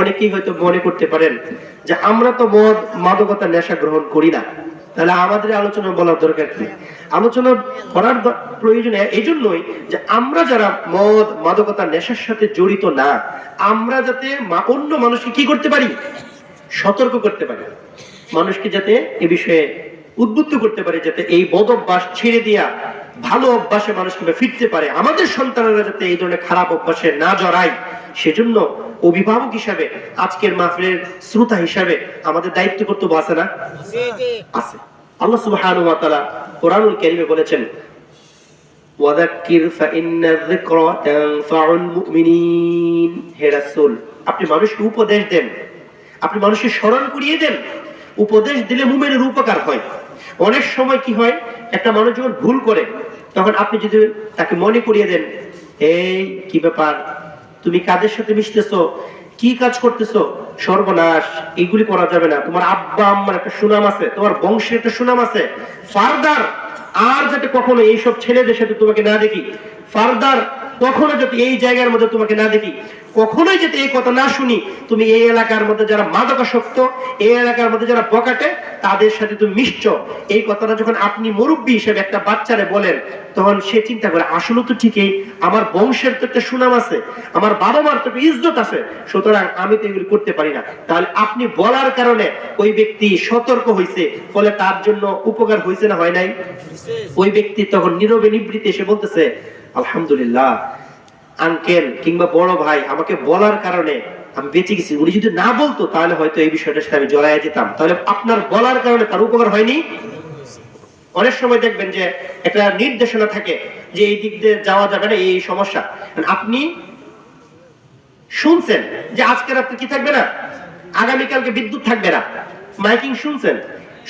অনেকেই হয়তো মনে করতে পারেন যে আমরা তো মদ মাদকতা নেশা গ্রহণ করি না, তাহলে আমাদের আলোচনা বলার দরকার কি? আলোচনা করার প্রয়োজন এই জন্যই যে আমরা যারা মদ মাদকতা নেশার সাথে জড়িত না, আমরা যাতে অন্য মানুষকে কি করতে পারি, সতর্ক করতে পারি, মানুষকে যাতে এ বিষয়ে উদ্বুদ্ধ করতে পারে, যাতে এই বদ অভ্যাস ছেড়ে দিয়া ভালো অভ্যাসে মানুষকে ফিরতে পারে, আমাদের সন্তানেরা যাতে এই ধরনের খারাপ অভ্যাসে না জড়ায়। সেজন্য অভিভাবক হিসাবে, আজকের মাহফিলের শ্রোতা হিসাবে আমাদের দায়িত্ব কর্তব্য আছে না? আছে। আল্লাহ সুবহানাহু ওয়া তাআলা কোরআনুল কারীমে বলেছেন, ওয়াযাক্কির ফাইন্না যিকরা তানফাউল মুমিনিন। হে রাসূল, আপনি মানুষকে উপদেশ দেন, আপনি মানুষকে স্মরণ করিয়ে দেন। উপদেশ দিলে মুমিনের উপকার হয়। অনেক সময় কি হয়, একটা মানুষ যখন ভুল করে, তখন আপনি যদি তাকে মনে করিয়ে দেন, এই কি ব্যাপার, তুমি কাদের সাথে মিশতেছো, কি কাজ করতেছো, সর্বনাশ, এইগুলি করা যাবে না, তোমার আব্বা আম্মার একটা সুনাম আছে, তোমার বংশের একটা সুনাম আছে, ফারদার আর যাতে কখনো এইসব ছেলেদের সাথে তোমাকে না দেখি, ফারদার কখনো যাতে এই জায়গার মধ্যে তোমাকে না দেখি, কখনোই যাতে এই কথা না শুনি, তুমি এই এলাকার মধ্যে যারা মাদকাসক্ত, এই এলাকার মধ্যে যারা বকাটে, তাদের সাথে তুমি মিশছো। এই কথাটা যখন আপনি মুরব্বী হিসেবে একটা বাচ্চারে বলেন, তখন সে চিন্তা করে আসলে তো ঠিকই, আমার বংশের তো একটা সুনাম আছে, আমার বাবা মার তো একটা ইজ্জত আছে, সুতরাং আমি তো এগুলি করতে পারি না। তাহলে আপনি বলার কারণে ওই ব্যক্তি সতর্ক হয়েছে, ফলে তার জন্য উপকার হয়েছে না হয় নাই? ওই ব্যক্তি তখন নীরবে নিবৃত্তে এসে বলতেছে, আলহামদুলিল্লাহ, আঙ্কেল কিংবা বড় ভাই আমাকে বলার কারণে আমি বেঁচে গেছি। উনি যদি না বলতো তাহলে হয়তো এই বিষয়টার সাথে আমি জড়ায় যেতাম। তাহলে আপনার বলার কারণে তার উপকার হয়নি? অনেক সময় দেখবেন যে একটা নির্দেশনা থাকে যে এই দিক দিয়ে যাওয়া যাবে না, এই সমস্যা, আপনি শুনছেন যে আজকে রাতে কি থাকবে না, আগামীকালকে বিদ্যুৎ থাকবে না, মাইকিং শুনছেন,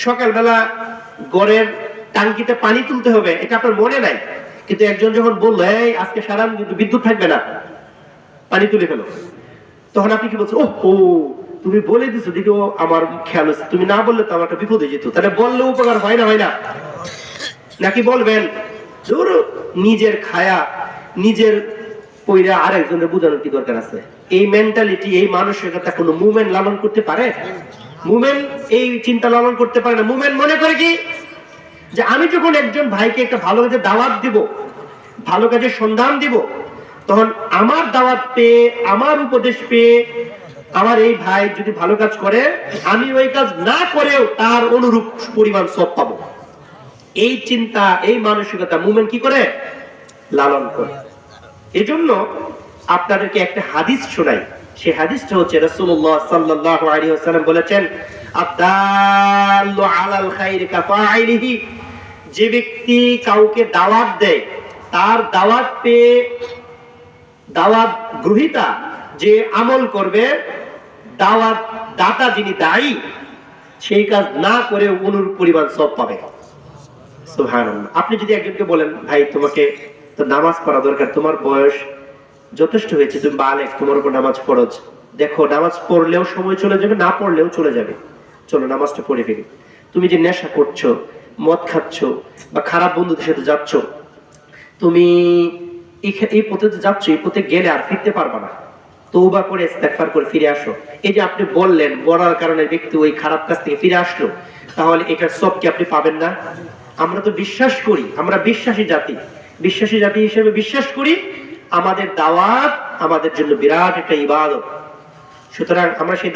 সকালবেলা গড়ের টাঙ্কিতে পানি তুলতে হবে, এটা আপনার মনে নাই, কিন্তু একজন যখন বললো এই আজকে সারা বিদ্যুৎ থাকবে না, পানি তুলে ফেলো, তখন আপনি কি বলছেন, ও তুমি বলে দিছো, দেখো আমার খেয়াল হচ্ছে, তুমি না বললে তো আমার একটা বিপদ হয়ে যেত। তাহলে বললে উপকার হয় না, হয় না? নাকি বলবেন নিজের খায়া নিজের পয়রা আরেকজনের বোঝানোর কি দরকার আছে? এই মেন্টালিটি, এই মানসিকতা কোনো মুভমেন্ট লালন করতে পারে? মুভমেন্ট এই চিন্তা লালন করতে পারে না। মুভমেন্ট মনে করে কি যে আমি যখন একজন ভাইকে একটা ভালো কাজে দাওয়াত দিব, ভালো কাজের সন্ধান দিব, তখন আমার দাওয়াত পেয়ে, আমার উপদেশ পেয়ে আমার এই ভাই যদি ভালো কাজ করে, আমি ওই কাজ না করেও তার অনুরূপ পরিমাণ সওয়াব পাবো। এই চিন্তা, এই মানসিকতা মুভমেন্ট কি করে? লালন করে। এজন্য আপনাদেরকে একটা হাদিস শোনাই। সেই হাদিসটা হচ্ছে রাসূলুল্লাহ সাল্লাল্লাহু আলাইহি ওয়াসাল্লাম বলেছেন, আদ-দাল্লু আলাল খাইরি কাফাইলিহি। যে ব্যক্তি কাউকে দাওয়াত দেয়, তার দাওয়াত পেয়ে দাওয়াত গ্রহীতা যে আমল করবে, দাওয়াত দাতা যিনি দায়ী, সেই কাজ না করে অনুরূপ পরিমাণ সওয়াব পাবে। সুবহানাল্লাহ। আপনি যদি একজনকে বলেন, ভাই তোমাকে তো নামাজ পড়া দরকার, তোমার বয়স যথেষ্ট হয়েছে, তুমি বালেগ, তোমার উপর নামাজ ফরজ, দেখো নামাজ পড়লেও সময় চলে যাবে, না পড়লেও চলে যাবে, চলো নামাজটা পড়ে ফেলি। তুমি যে নেশা করছো, মদ খাচ্ছ, বা খারাপ বন্ধুদের সাথে যাচ্ছ, তুমি এই পথে যাচ্ছ, এই পথে গেলে আর ফিরতে পারবা না, তওবা করে ইস্তেগফার করে ফিরে আসো। এই যে আপনি বললেন, বলার কারণে ব্যক্তি ওই খারাপ কাজ থেকে ফিরে আসলো, তাহলে এটার সব কি আপনি পাবেন না? আমরা তো বিশ্বাস করি, আমরা বিশ্বাসী জাতি, বিশ্বাসী জাতি হিসেবে বিশ্বাস করি আমাদের দাওয়াত আমাদের জন্য বিরাট একটা ইবাদত। সুতরাং আমরা সেই